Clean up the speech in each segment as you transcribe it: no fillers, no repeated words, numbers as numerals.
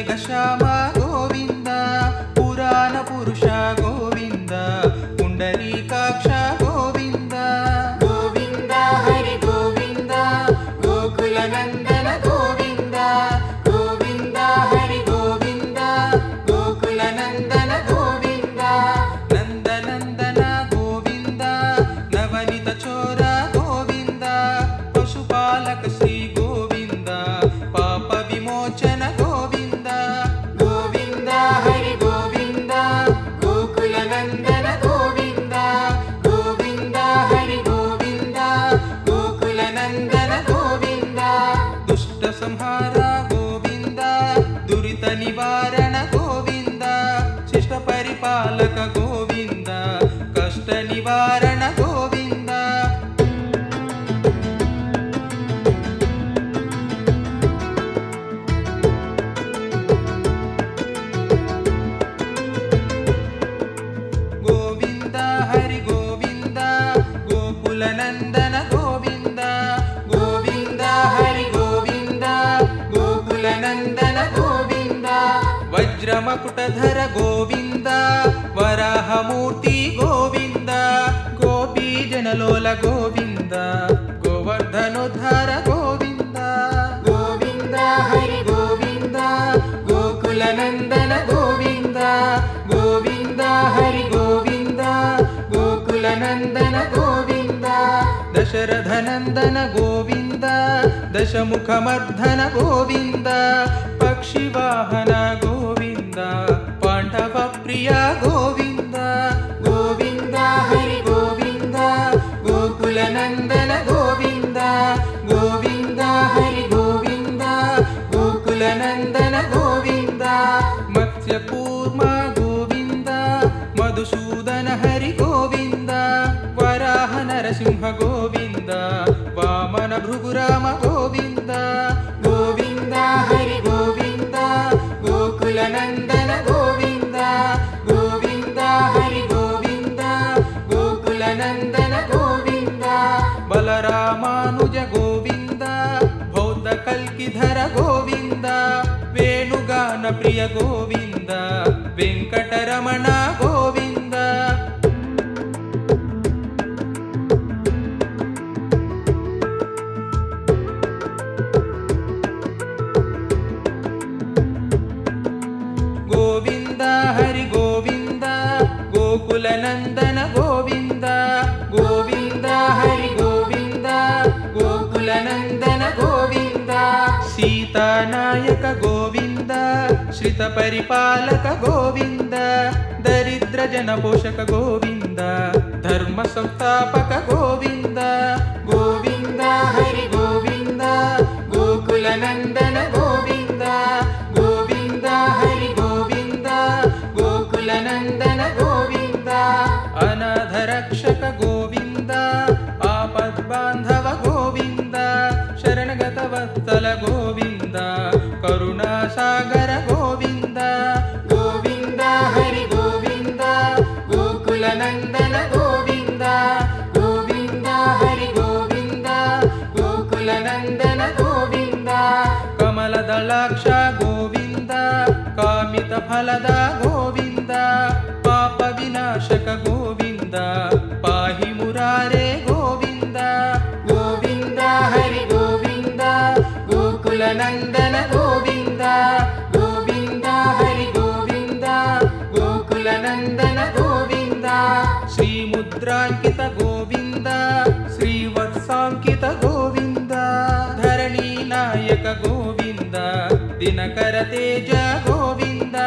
ಮೇಘಶ್ಯಾಮ ಗೋವಿಂದ ಪುರಾಣ ಪುರುಷ ಗೋವಿಂದ ಪುಂಡರೀಕಾಕ್ಷ ಗೋವಿಂದ ಗೋವಿಂದ ಹರಿ ಗೋವಿಂದ ಗೋಕುಲ ನಂದನ ಗೋವಿಂದ ಗೋವಿಂದ ಹರಿ ಗೋವಿಂದ ಗೋಕುಲ ನಂದನ ಗೋವಿಂದ ನಂದನಂದನ ಗೋವಿಂದ ನವನಿತ ಚೋರ ಗೋವಿಂದ ಪಶುಪಾಲಕ ಶ್ರೀ ಗೋವಿಂದ ಪಾಪ ವಿಮೋಚನ ಗೋವಿಂದ ಗೋವಿಂದ ಹರಿ ಗೋವಿಂದ ಗೋಕುಲ ನಂದನ ಗೋವಿಂದ ಗೋವಿಂದ ಹರಿ ಗೋವಿಂದ ಗೋಕುಲ ನಂದನ ಗೋವಿಂದ ದುಷ್ಟ ಸಂಹಾರ ಗೋವಿಂದ ದುರಿತ ನಿವಾರಣ ಗೋವಿಂದ ಶಿಷ್ಟ ಪರಿಪಾಲಕ ಗೋವಿಂದ ಕಷ್ಟ ನಿವಾರಣ ಗೋವಿಂದ ಗೋವಿಂದ ಹರಿ ಗೋವಿಂದ ಗೋಕುಲ ನಂದನ ಗೋವಿಂದ ಗೋವಿಂದ ಹರಿ ಗೋವಿಂದ ಗೋಕುಲ ನಂದನ ಗೋವಿಂದ ವಜ್ರ ಮಕುಟಧರ ಗೋವಿಂದ ವರಾಹ ಮೂರ್ತಿ ಗೋವಿಂದ ಗೋಪಿ ಜನಲೋಲ ಗೋವಿಂದ ಗೋವರ್ಧನೋದ್ಧಾರ ಗೋವಿಂದ ಗೋವಿಂದ ಹರಿ ಗೋವಿಂದ ಗೋಕುಲ ನಂದನ ಗೋವಿಂದ ಗೋವಿಂದ ಹರಿ ಗೋವಿಂದ ಗೋಕುಲ ನಂದನ ಗೋವಿಂದ ದಶರಥ ನಂದನ ಗೋವಿಂದ ದಶಮುಖ ಮರ್ಧನ ಗೋವಿಂದ ಪಕ್ಷಿ ವಾಹನ ಗೋವಿಂದ ಪಾಂಡವ ಪ್ರಿಯ ಗೋವಿಂದ ಗೋವಿಂದ ಹರಿ ಗೋವಿಂದ ಗೋಕುಲ ನಂದನ ಗೋವಿಂದ ಗೋವಿಂದ ಹರಿ ಗೋವಿಂದ ಗೋಕುಲ ನಂದನ ಗೋವಿಂದ ಮತ್ಸ್ಯ ಕೂರ್ಮ ಗೋವಿಂದ ಮಧುಸೂದನ ಹರಿ ಗೋವಿಂದ ವರಾಹ ನರಸಿಂಹ ಗೋವಿಂದ ವಾಮನ ಭೃಗುರಾಮ ಗೋವಿಂದ ಗೋವಿಂದ ಹರಿ ಗೋವಿಂದ ಗೋಕುಲ ನಂದನ ಗೋವಿಂದ ಗೋವಿಂದ ಹರಿ ಗೋವಿಂದ ಗೋಕುಲ ನಂದನ ಗೋವಿಂದ ಬಲರಾಮಾನುಜ ಗೋವಿಂದ ಬೌದ್ಧ ಕಲ್ಕಿಧರ ಗೋವಿಂದ ವೇಣುಗಾನ ಪ್ರಿಯ ಗೋವಿಂದ ವೆಂಕಟರಮಣ ಗೋವಿಂದ ಗೋವಿಂದ ಹರಿ ಗೋವಿಂದ ಗೋಕುಲ ನಂದನ ಗೋವಿಂದ ಗೋವಿಂದ ಹರಿ ಗೋವಿಂದ ಗೋಕುಲ ನಂದನ ಗೋವಿಂದ ಸೀತಾನಾಯಕ ಗೋವಿಂದ ಶ್ರಿತ ಪರಿಪಾಲಕ ಗೋವಿಂದ ದರಿದ್ರ ಜನ ಪೋಷಕ ಗೋವಿಂದ ಧರ್ಮ ಸಂಸ್ಥಾಪಕ ಗೋವಿಂದ ಗೋವಿಂದ ಹರಿ ಗೋವಿಂದ ಗೋಕುಲ ನಂದನ ಗೋವಿಂದ ಗೋವಿಂದ ಹರಿ ಗೋವಿಂದ ಗೋಕುಲ ನಂದನ ಗೋವಿಂದ ಅನಾಥ ರಕ್ಷಕ ಗೋವಿಂದ ಆಪದ್ ಬಾಂಧವ ಗೋವಿಂದ ಶರಣಗತ ವತ್ಸಲ ಗೋವಿಂದ ಕರುಣಾಸಾಗರ ಗೋವಿಂದ ಗೋವಿಂದ ಹರಿ ಗೋವಿಂದ ಗೋಕುಲ ನಂದನ ಗೋವಿಂದ ಗೋವಿಂದ ಹರಿ ಗೋವಿಂದ ಗೋಕುಲ ನಂದನ ಗೋವಿಂದ ಕಮಲದಳಾಕ್ಷ ಗೋವಿಂದ ಕಾಮಿತ ಫಲದ ಗೋವಿಂದ ಪಾಪ ವಿನಾಶಕ ಗೋವಿಂದ ಪಾಹಿ ಮುರಾರೆ ಗೋವಿಂದ ಗೋವಿಂದ ಹರಿ ಗೋವಿಂದ ಗೋಕುಲ ನಂದನ ಗೋವಿಂದ ಗೋವಿಂದ ಹರಿ ಗೋವಿಂದ ಗೋಕುಲ ನಂದನ ಗೋವಿಂದ ಶ್ರೀ ಮುದ್ರಾಂಕಿತ ಗೋವಿಂದ ಶ್ರೀವತ್ಸಾಂಕಿತ ಗೋವಿಂದ ಧರಣಿ ನಾಯಕ ಗೋವಿಂದ ದಿನಕರ ತೇಜ ಗೋವಿಂದ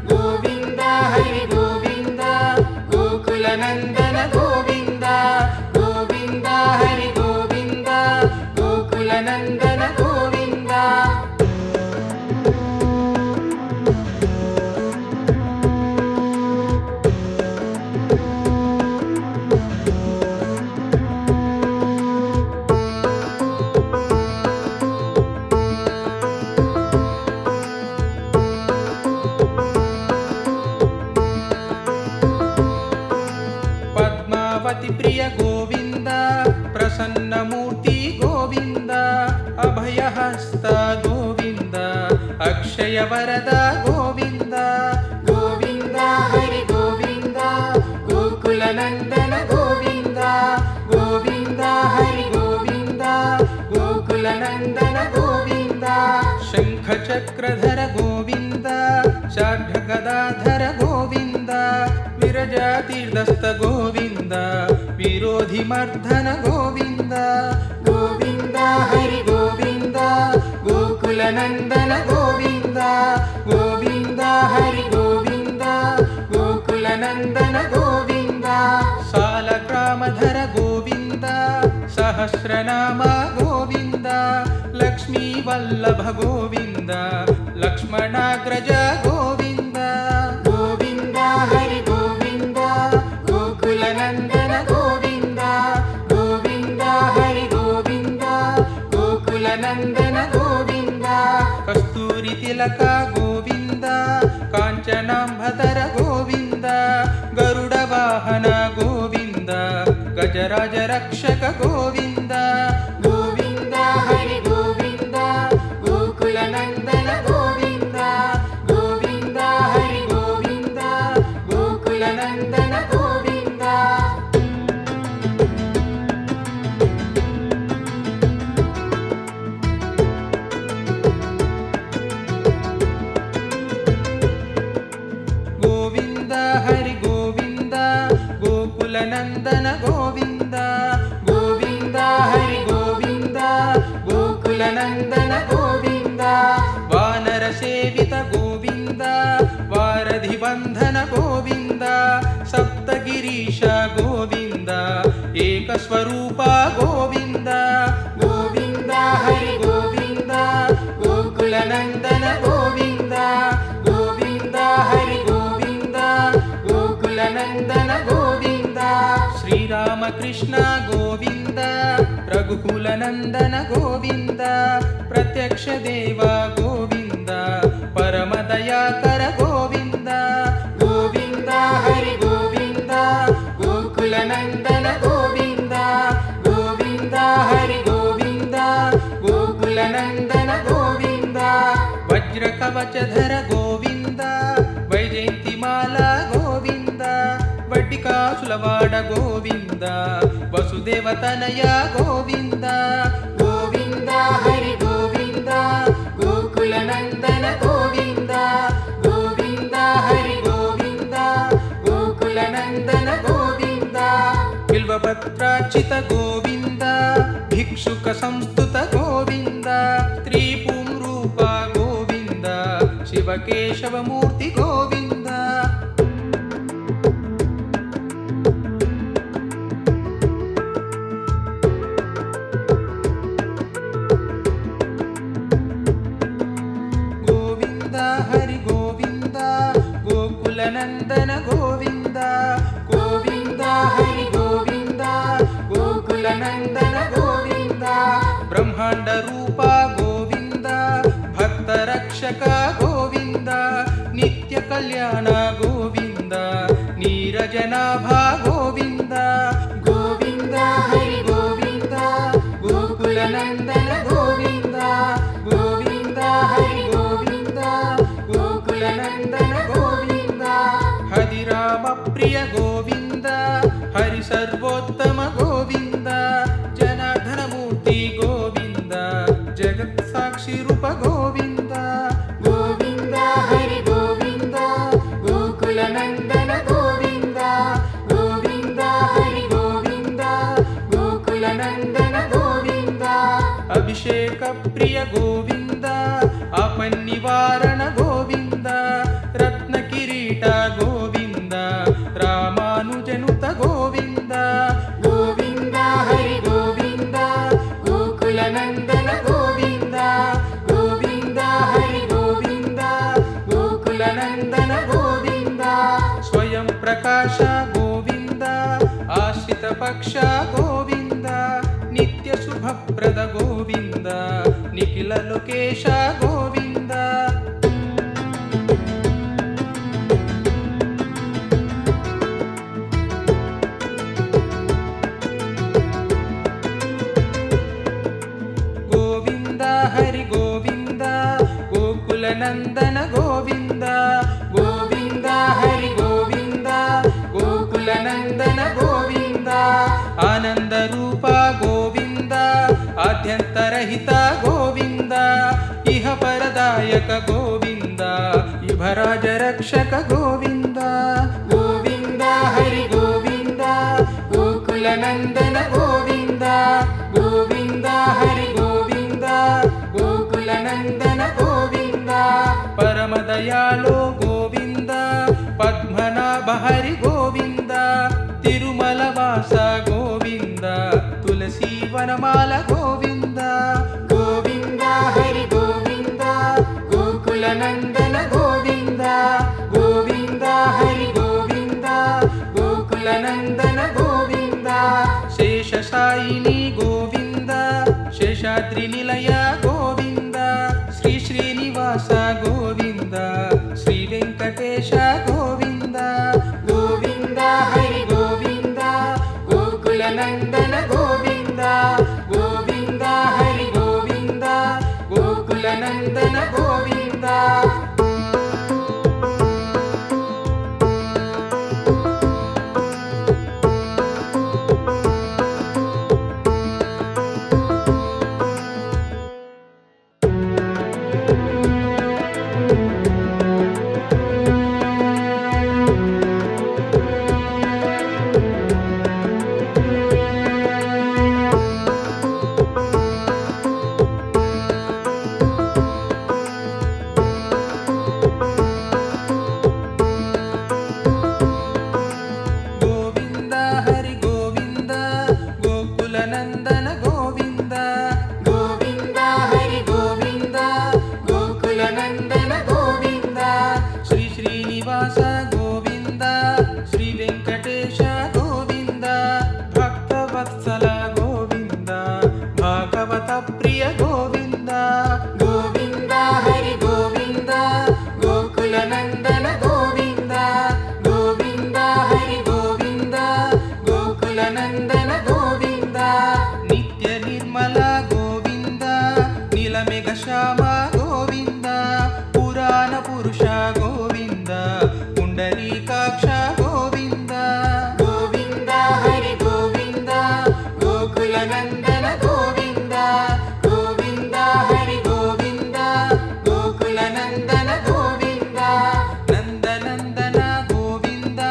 ಗೋವಿಂದ ಹರಿ ಗೋವಿಂದ ಗೋಕುಲ ನಂದನ ಗೋವಿಂದ ಗೋವಿಂದ ಹರಿ ಗೋವಿಂದ ಗೋಕುಲ ನಂದನ ಗೋವಿಂದ ಪದ್ಮಾವತಿ ಪ್ರಿಯ ಗೋವಿಂದ ಪ್ರಸನ್ನ ಮೂರ್ತಿ ಗೋವಿಂದ ಅಭಯವರದ ಗೋವಿಂದ ಗೋವಿಂದ ಹರಿ ಗೋವಿಂದ ಗೋಕುಲನಂದನ ಗೋವಿಂದ ಗೋವಿಂದ ಹರಿ ಗೋವಿಂದ ಗೋಕುಲನಂದನ ಗೋವಿಂದ ಶಂಖ ಚಕ್ರಧರ ಗೋವಿಂದ ಶಾರ್ಢ ಗದಾಧರ ಗೋವಿಂದ ವಿರಜಾತೀರ್ಧಸ್ಥ ಗೋವಿಂದ ವಿರೋಧಿ ಮರ್ಧನ ಗೋವಿಂದ ಗೋವಿಂದ ಹರಿ ಗೋವಿಂದ ಗೋಕುಲನಂದನ ಗೋವಿಂದ ಗೋವಿಂದ ಹರಿ ಗೋವಿಂದ ಗೋಕುಲನಂದನ ಗೋವಿಂದ ಸಾಲಗ್ರಾಮಧರ ಗೋವಿಂದ ಸಹಸ್ರನಾಮ ಗೋವಿಂದ ಲಕ್ಷ್ಮೀ ವಲ್ಲಭ ಗೋವಿಂದ ಲಕ್ಷ್ಮಣಾಗ್ರಜ ಗೋವಿಂದ ಗೋವಿಂದ ಹರಿ ಗೋವಿಂದ ಗೋಕುಲನಂದನ ಗೋವಿಂದ ಗೋವಿಂದ ಹರಿ ಗೋವಿಂದ ಗೋಕುಲನಂದನ ಗೋವಿಂದ ಕಸ್ತೂರಿ ತಿಲಕ ಗೋವಿಂದ ಕಾಂಚನಾಂಬಧರ ಗೋವಿಂದ ಗರುಡ ವಾಹನ ಗೋವಿಂದ ಗಜರಾಜ ರಕ್ಷಕ ಗೋವಿಂದ ಗೋವಿಂದ ಹರಿ ಗೋವಿಂದ ಗೋಕುಲನಂದನ ಗೋವಿಂದ ಗೋವಿಂದ ಹರಿ ಗೋವಿಂದ ಗೋಕುಲನಂದನ ಗೋವಿಂದ ಗೋವಿಂದ ಹರಿ ಗೋವಿಂದ ಗೋಕುಲನಂದನ ಗೋವಿಂದ ಗೋವಿಂದ ಹರಿ ಗೋವಿಂದ ಗೋಕುಲನಂದನ ಗೋವಿಂದ ವಾನರ ಸೇವಿತ ಗೋವಿಂದ ವಾರಧಿ ಬಂಧನ ಗೋವಿಂದ ಸಪ್ತಗಿರೀಶ ಗೋವಿಂದ ಏಕಸ್ವರೂಪ ಗೋವಿಂದ ಗೋವಿಂದ ಹರಿ ಗೋವಿಂದ ಗೋಕುಲನಂದನ ಗೋವಿಂದ ಗೋವಿಂದ ಹರಿ ಗೋವಿಂದ ಗೋಕುಲನಂದನ ಗೋವಿಂದ ಶ್ರೀರಾಮಕೃಷ್ಣ ಗೋವಿಂದ ರಘುಕುಲನಂದನ ಗೋವಿಂದ ಪ್ರತ್ಯಕ್ಷ ದೇವ ಗೋವಿಂದ ಪರಮ ದಯಾಕರ ಗೋವಿಂದ ಗೋವಿಂದ ಹರಿ ಗೋವಿಂದ ಗೋಕುಲನಂದನ ಗೋವಿಂದ ಗೋವಿಂದ ಹರಿ ಗೋವಿಂದ ಗೋಕುಲನಂದನ ಗೋವಿಂದ ವಜ್ರ ಕವಚಧರ ಗೋವಿಂದ ವೈಜಯಂತಿ ಮಾಲಾ ಗೋವಿಂದ ವಡ್ಡಿಕಾಸುಲವಾಡ ಗೋವಿಂದ ವಸುದೇವ ತನಯ ಗೋವಿಂದ ಗೋವಿಂದ ಹರಿ ಗೋವಿಂದ ಗೋಕುಲನಂದನ ಗೋವಿಂದ ಗೋವಿಂದ ಹರಿ ಗೋವಿಂದ ಗೋಕುಲನಂದನ ಗೋವಿಂದ ಬಿಲ್ವಪತ್ರಾರ್ಚಿತ ಗೋವಿಂದ ಭಿಕ್ಷುಕ ಸಂಸ್ತುತ ಗೋವಿಂದ ತ್ರಿಪುಂ ರೂಪ ಗೋವಿಂದ ಶಿವಕೇಶವ ಮೂರ್ತಿ ಗೋವಿಂದ ಗೋವಿಂದ ಹರಿ ಗೋವಿಂದ ಗೋಕುಲನಂದನ ಗೋವಿಂದ ಗೋವಿಂದ ಹರಿ ಗೋವಿಂದ ಗೋಕುಲನಂದನ ಗೋವಿಂದ ಬ್ರಹ್ಮಾಂಡ ರೂಪ ಗೋವಿಂದ ಭಕ್ತ ರಕ್ಷಕ ಗೋವಿಂದ ನಿತ್ಯ ಕಲ್ಯಾಣ ಗೋವಿಂದ ನೀರಜನಾಭ ಗೋವಿಂದ ಗೋವಿಂದ ಹರಿ ಗೋವಿಂದ ಗೋಕುಲನಂದನ ಗೋವಿಂದ ಗೋವಿಂದ ಹರಿ ಗೋವಿಂದ ಗೋಕುಲನಂದನ ಗೋವಿಂದ ಹರಿರಾಮ ಪ್ರಿಯ ಗೋವಿಂದ ಹರಿ ಸರ್ವೋತ್ತಮ ಗೋವಿಂದ ಜನಾರ್ದನ ಮೂರ್ತಿ ಗೋವಿಂದ ಜಗತ್ ಸಾಕ್ಷಿ ರೂಪ ಗೋವಿಂದ ಗೋವಿಂದ ಹರಿ ಗೋವಿಂದ ಗೋಕುಲನಂದನ ಗೋವಿಂದ ಗೋವಿಂದ ಹರಿ ಗೋವಿಂದ ಗೋಕುಲನಂದನ ಗೋವಿಂದ ಅಭಿಷೇಕ ಪ್ರಿಯ ಗೋವಿಂದ ಆಪನ್ನಿವಾರಣ ಗೋವಿಂದ ರತ್ನ ಕಿರೀಟ ಗೋವಿಂದ ರಾಮಾನುಜನುತ ಗೋವಿಂದ ಗೋವಿಂದ ಹರಿ ಗೋವಿಂದ ಗೋಕುಲನಂದನ ಗೋವಿಂದ ಗೋವಿಂದ ಹರಿ ಗೋವಿಂದ ಗೋಕುಲನಂದನ ಗೋವಿಂದ ಸ್ವಯಂ ಪ್ರಕಾಶ ಗೋವಿಂದ ಆಶ್ರಿತ ಪಕ್ಷ ಗೋವಿಂದ ನಿತ್ಯ ಶುಭಪ್ರದ ಗೋವಿಂದ ನಿಖಿಲ ಲೋಕೇಶ ಗೋವಿಂದ ಗೋವಿಂದ ಹರಿ ಗೋವಿಂದ ಗೋಕುಲನಂದನ ವಂದಿತ ಗೋವಿಂದ ಇಹ ಪರದಾಯಕ ಗೋವಿಂದ ಇಭರಾಜ ರಕ್ಷಕ ಗೋವಿಂದ ಗೋವಿಂದ ಹರಿ ಗೋವಿಂದ ಗೋಕುಲ ನಂದನ ಗೋವಿಂದ ಗೋವಿಂದ ಹರಿ ಗೋವಿಂದ ಗೋಕುಲ ನಂದನ ಗೋವಿಂದ ಪರಮ ದಯಾಳು ಗೋವಿಂದ ಪದ್ಮನಾಭ ಹರಿ ಗೋವಿಂದ ತಿರುಮಲ ವಾಸ ಗೋವಿಂದ ತುಳಸಿ ವನಮಾಲ ಗೋವಿಂದ ಗೋವಿಂದ ಹರಿ ಗೋವಿಂದ ಗೋಕುಲ ನಂದನ ಗೋವಿಂದ ಗೋವಿಂದ ಹರಿ ಗೋವಿಂದ ಗೋಕುಲ ನಂದನ ಗೋವಿಂದ ಶೇಷಶಾಯಿನಿ ಗೋವಿಂದ ಶೇಷಾದ್ರಿ ನಿಲಯ ಗೋವಿಂದ ಶ್ರೀ ಶ್ರೀನಿವಾಸ ಗೋವಿಂದ ಶ್ರೀ ವೆಂಕಟೇಶ ಗೋವಿಂದ ಗೋವಿಂದ ಹರಿ ಗೋವಿಂದ ಗೋಕುಲ ನಂದನ ಗೋವಿಂದ ಗೋವಿಂದ ಹರಿ ಗೋವಿಂದ ಗೋಕುಲ ನಂದನ ಗೋವಿಂದ ಗೋವಿಂದ ಹರಿ ಗೋವಿಂದ ಗೋಕುಲ ನಂದನ ಗೋವಿಂದ ಗೋವಿಂದ ಹರಿ ಗೋವಿಂದ ಗೋಕುಲ ನಂದನ ಗೋವಿಂದ ಶ್ರೀ ಶ್ರೀನಿವಾಸ ಗೋವಿಂದ ಶ್ರೀ ವೆಂಕಟೇಶ ಗೋವಿಂದ ಭಕ್ತವತ್ಸಲ ಗೋವಿಂದ ಭಾಗವತ ಪ್ರಿಯ ಗೋವಿಂದ ಗೋವಿಂದ ಹರಿ ಗೋವಿಂದ ಗೋಕುಲ ನಂದನ ಗೋವಿಂದ ಗೋವಿಂದ ಹರಿ ಗೋವಿಂದ ಗೋಕುಲ ನಂದನ ಗೋವಿಂದ ನಿತ್ಯ ನಿರ್ಮಲ ಗೋವಿಂದ ನೀಲಮೇಘ ಶ್ಯಾಮ ಗೋವಿಂದ ಪುರಾಣ ಪುರುಷ ಗೋವಿಂದ ಪುಂಡರೀಕಾಕ್ಷ ಗೋವಿಂದ ಗೋವಿಂದ ಹರಿ ಗೋವಿಂದ ಗೋಕುಲ ನಂದನ ಗೋವಿಂದ ಗೋವಿಂದ ಹರಿ ಗೋವಿಂದ ಗೋಕುಲ ನಂದನ ಗೋವಿಂದ ನಂದನಂದನ ಗೋವಿಂದ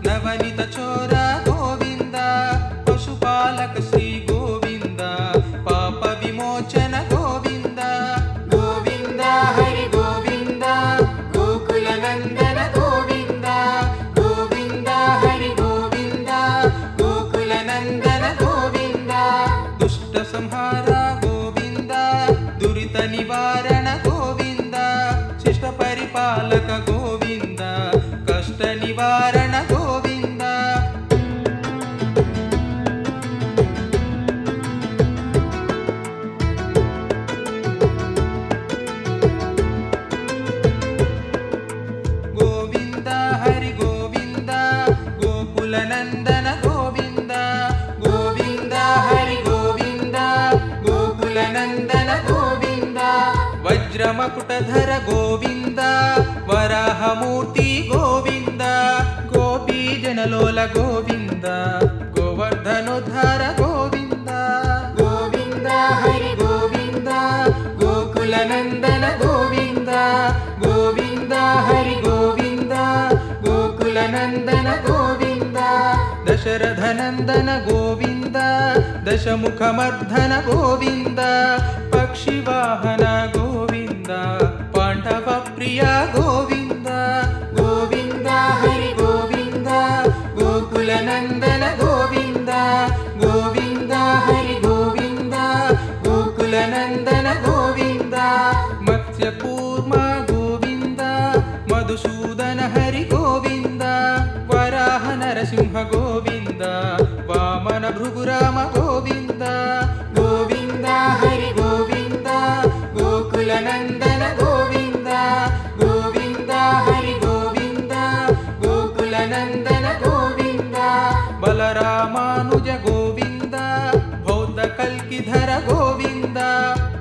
ನವನಿತ ಚೋರ ಗೋವಿಂದ ಪಶುಪಾಲಕ ಶ್ರೀ ಗೋವಿಂದ ಪಾಪ ವಿಮೋಚನ ಗೋವಿಂದ ಗೋವಿಂದ ಹರಿ ಗೋವಿಂದ ಗೋಕುಲ ನಂದನ ಗೋವಿಂದ ಗೋವಿಂದ ಹರಿ ಗೋವಿಂದ ಗೋಕುಲ ನಂದನ ಗೋವಿಂದ ದುಷ್ಟ ಸಂಹಾರ ಗೋವಿಂದ ದುರಿತ ನಿವಾರಣ ಗೋವಿಂದ ಶಿಷ್ಟ ಪರಿಪಾಲಕ ಗೋವಿಂದ ಕಷ್ಟ ನಿವಾರಣ ಗೋವಿಂದ ಗೋವಿಂದ ಹರಿ ಗೋವಿಂದ ಗೋಕುಲ ನಂದನ ಗೋವಿಂದ ಗೋವಿಂದ ಹರಿ ಗೋವಿಂದ ಗೋಕುಲ ನಂದನ ಗೋವಿಂದ ವಜ್ರ ಮಕುಟಧರ ಗೋವಿಂದ ವರಾಹ ಮೂರ್ತಿ ಗೋವಿಂದ ಗೋಪಿ ಜನಲೋಲ ಗೋವಿಂದ ಗೋವರ್ಧನೋದ್ಧಾರ ಗೋವಿಂದ ಗೋವಿಂದ ಹರಿ ಗೋವಿಂದ ಗೋಕುಲ ನಂದನ ಗೋವಿಂದ ಗೋವಿಂದ ಹರಿ ಗೋವಿಂದ ಗೋಕುಲ ನಂದನ ಗೋವಿಂದ ದಶರಥ ನಂದನ ಗೋವಿಂದ ದಶಮುಖ ಮರ್ಧನ ಗೋವಿಂದ ಪಕ್ಷಿ ವಾಹನ ಗೋವಿಂದ ಪಾಂಡವ ಪ್ರಿಯ ಗೋವಿಂದ ಗೋವಿಂದ ಹರಿ ಗೋವಿಂದ ಗೋಕುಲ ನಂದನ ಗೋವಿಂದ ಗೋವಿಂದ ಹರಿ ಗೋವಿಂದ ಗೋಕುಲ ನಂದನ ಗೋವಿಂದ ಮತ್ಸ್ಯ ಕೂರ್ಮ ಗೋವಿಂದ ಮಧುಸೂದನ ಹರಿ ಗೋವಿಂದ ವರಾಹ ನರಸಿಂಹ ಗೋವಿಂದ ವಾಮನ ಭೃಗುರಾಮ ಗೋವಿಂದ ಗೋವಿಂದ ಹರಿ ಗೋವಿಂದ ಗೋಕುಲ ನಂದನ ಗೋವಿಂದ ಗೋವಿಂದ ಹರಿ ಗೋವಿಂದ ಗೋಕುಲ ನಂದನ ಗೋವಿಂದ ಬಲರಾಮಾನುಜ ಗೋವಿಂದ ಬೌದ್ಧ ಕಲ್ಕಿಧರ ಗೋವಿಂದ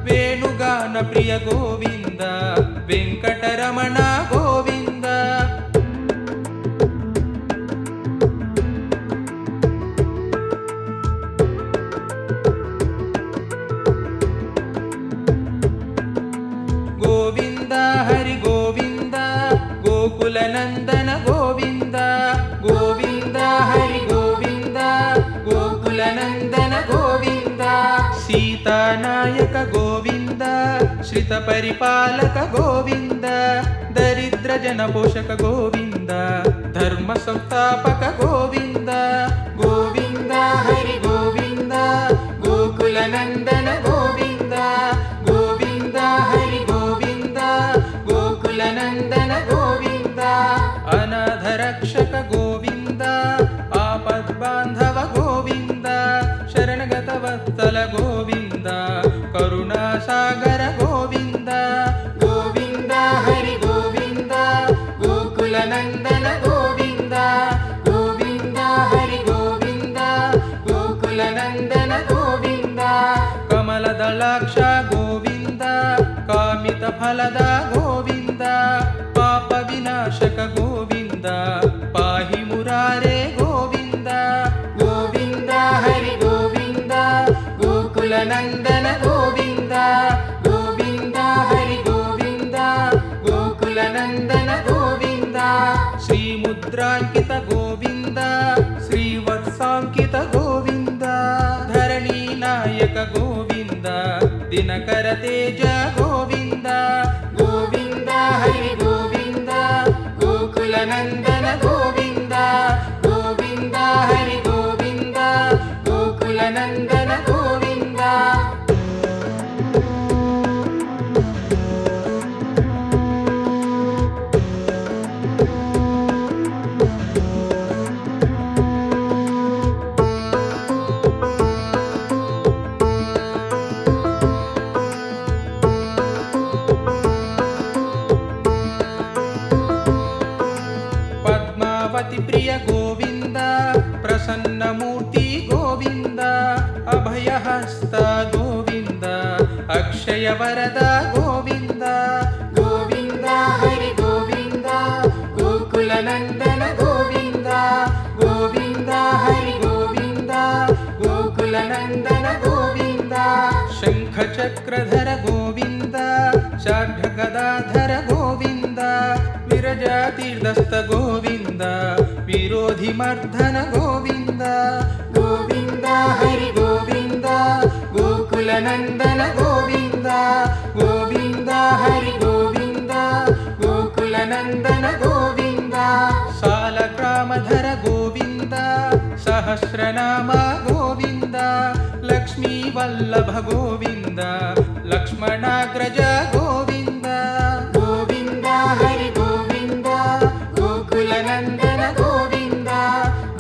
ವೇಣುಗಾನ ಪ್ರಿಯ ಗೋವಿಂದ ವೆಂಕಟರಮಣ ಗೋವಿಂದ नायक गोविन्द श्रित परिपालक गोविन्द दरिद्र जन पोषक गोविन्द धर्म संस्थापक गोविन्द गोविन्द हरि गोविन्द गोकुल नन्दन गोविन्द गोविन्द हरि गोविन्द गोकुल नन्दन गोविन्द अनाथ रक्षक गोविन्द आपद्बान्धव गोविन्द शरणगत वत्सल गोविन्द करुणासागर गोविन्द गोविन्द हरि गोविन्द गोकुल नन्दन गोविन्द गोविन्द हरि गोविन्द गोकुल नन्दन गोविन्द कमलदलाक्ष गोविन्द कामित फलद गोविन्द पाप विनाशक गोविन्द पाहि मुरारे गोविन्द गोविन्द हरि गोविन्द गोकुल नन्दन गोविन्द गोविन्द हरि गोविन्द गोकुल नन्दन गोविन्द श्रीमुद्राङ्कित गोविन्द श्रीवत्साङ्कित गोविन्द धरणी नायक गोविन्द दिनकर तेज गोविन्द गोविन्द हरि गोविन्द गोकुल नन्दन गोविन्द गोविन्द हरि गोविन्द गोकुल नन्दन गोविन्द पद्मावती प्रिय गोविन्द प्रसन्नमूर्ति गोविन्द अभयहस्त गोविन्द अक्षय वरद गोविन्द गोविन्द हरि गोविन्द गोकुल नन्दन गोविन्द गोविन्द हरि गोविन्द गोकुल नन्दन गोविन्द शङ्खचक्रधर गोविन्द शाढ्यगदाधर गोविन्द विरजातीर्दस्त गोविन्द विरोधिमर्दन गोविन्द गोविन्द हरि गोविन्द गोकुल नन्दन गोविन्द गोविन्द हरि गोविन्द गोकुल नन्दन गोविन्द सालग्रामधर गोविन्द सहस्रनाम गोविन्द लक्ष्मीवल्लभ गोविन्द लक्ष्मणाग्रज गोविन्द गोविन्द हरि गोविन्द गोकुल नन्दन गोविन्द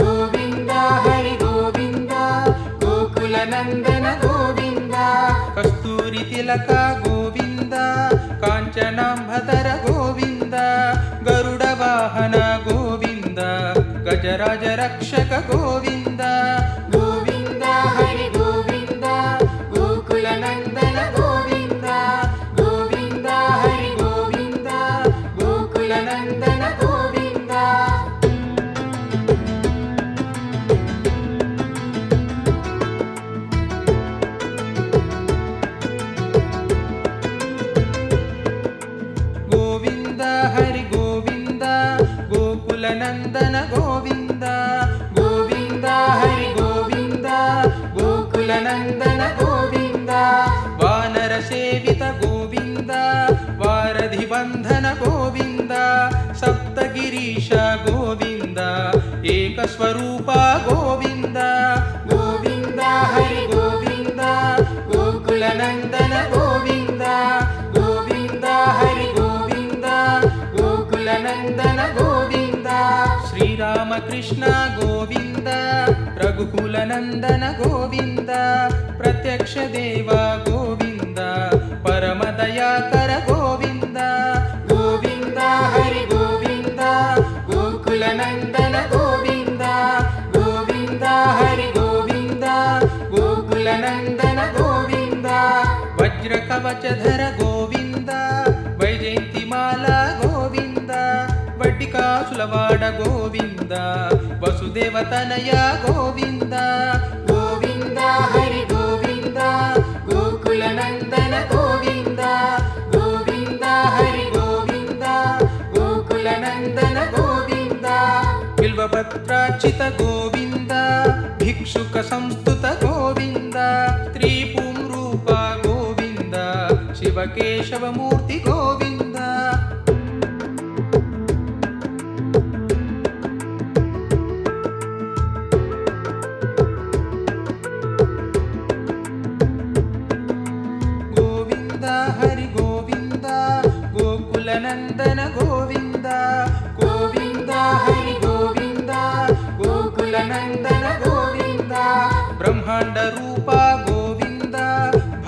गोविन्द हरि गोविन्द गोकुल नन्दन गोविन्द कस्तूरि तिलक गोविन्द काञ्चनाम्भधर गोविन्द गरुड वाहन गोविन्द गजराज रक्षक गोविन्द गोविन्द हरि गोविन्द गोकुल नन्दन गोविन्द गोविन्द हरि गोविन्द गोकुल नन्दन गोविन्द गोविन्द हरि गोविन्द गोकुल नन्दन गोविन्द गोविन्द हरि गोविन्द गोकुल नन्दन गोविन्द वानर सेवित गोविन्द वारधि बन्धन गोविन्द सप्तगिरीश गोविन्द एकस्वरूप गोविन्द गोविन्द हरि गोविन्द गोकुल नन्दन गोविन्द गोविन्द हरि गोविन्द गोकुल नन्दन गोविन्द श्रीरामकृष्ण गोविन्द रघुकुल नन्दन गोविन्द प्रत्यक्ष देव गोविन्द परम दयाकर गोविन्द गोविन्द हरि गोविन्द गोकुल नन्दन गोविन्द गोविन्द हरि गोविन्द गोकुल नन्दन गोविन्द वज्रकवचधर गोविन्द वैजयन्तिमाला गोविन्द वड्डिकासुलवाड गोविन्द वसुदेवतनय गोविन्द गोविन्द हरि गोविन्द गोकुल नन्दन गोविन्द गोविन्द हरि गोविन्द गोकुल नन्दन गोविन्द बिल्वपत्रार्चित गोविन्द भिक्षुक संस्तुत गोविन्द त्रिपुंरूप गोविन्द केशवमूर्ति गोविन्द गोविन्द हरि गोविन्द गोकुलनन्दन गोविन्द गोविन्द हरि गोविन्द गोकुलनन्दन गोविन्द ब्रह्माण्ड रूप गोविन्द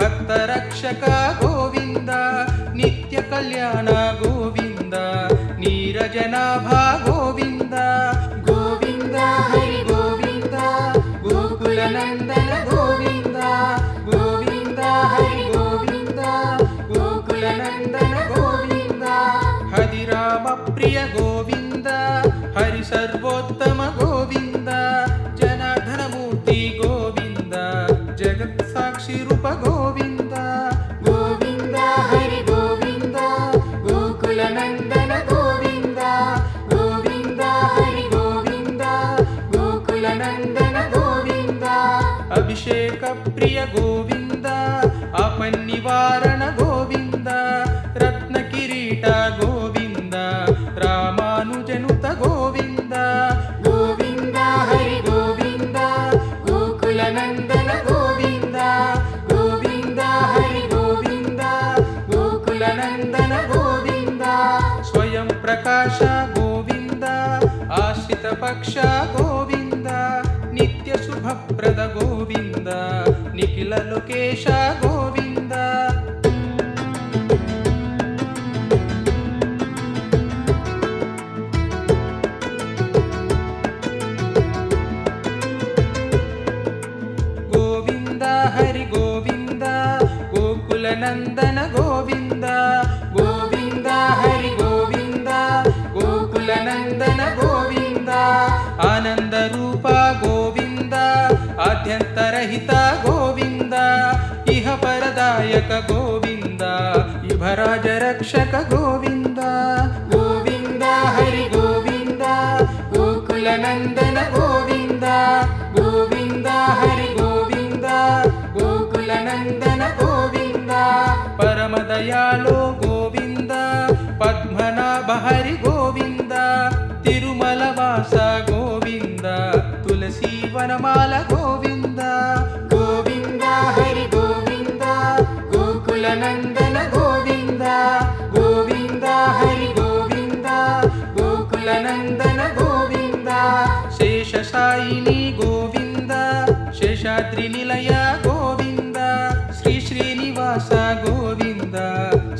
भक्तरक्षक गोविन्द नित्य कल्याण गोविन्द नीरजनाभा गोविन्द गोविन्द हरि गोविन्द गोकुलनन्दन गोविन्द गोविन्द हरि गोविन्द गोकुलनन्दन गोविन्द हरिराम प्रिय गोविन्द हरि सर्वोत्तम गोविन्द जनार्दन मूर्ति गोविन्द जगत् साक्षी रूप गोविन्द गोविन्द हरि गोविन्द गोकुलनन्दन गोविन्द गोविन्द हरि गोविन्द गोकुलनन्दन गोविन्द अभिषेक प्रिय गोविन्द आपन्निवारण गोविन्द रत्न किरीट गोविन्द रामानुजनुत गोविन्द गोविन्द हरि गोविन्द गोकुलनन्दन गोविन्द गोविन्द हरि गोविन्द गोकुलनन्दन गोविन्द स्वयं प्रकाश गोविन्द आश्रित पक्ष गोविन्द नित्य शुभप्रद गोविन्द निखिल लोकेश गोविन्द गोविन्द हरि गोविन्द गोकुलनन्दन गोविन्द गोविन्द हरि गोविन्द गोकुलनन्दन गोविन्द आनंद रूप गोविन्द आद्यन्तरहित गोविन्द इह परदायक गोविन्द इभराज रक्षक गोविन्द गोविन्द हरि गोविन्द गोकुलनन्दन गोविन्द गोविन्द हरि गोविन्द गोकुलनन्दन गोविन्द परम दयालो गोविन्द पद्मनाभ हरि गोविन्द तिरुमल वास गोविन्द तुलसी वनमाल गोविन्द गोविन्द हरि गोविन्द गोकुलनन्दन गोविन्द गोविन्द हरि गोविन्द गोकुलनन्दन गोविन्द शेषशायिनी गोविन्द शेषाद्रि निलय गोविन्द श्री श्रीनिवास गोविन्द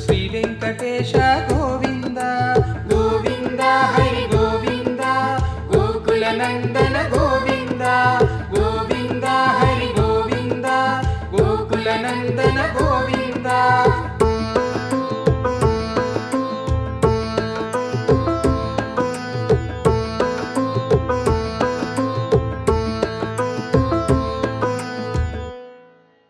श्री वेङ्कटेश गोविन्द गोविन्द हरि गोविन्द गोकुलनन्दन गोविन्द गोविन्द हरि गोविन्द गोकुलनन्दन गोविन्द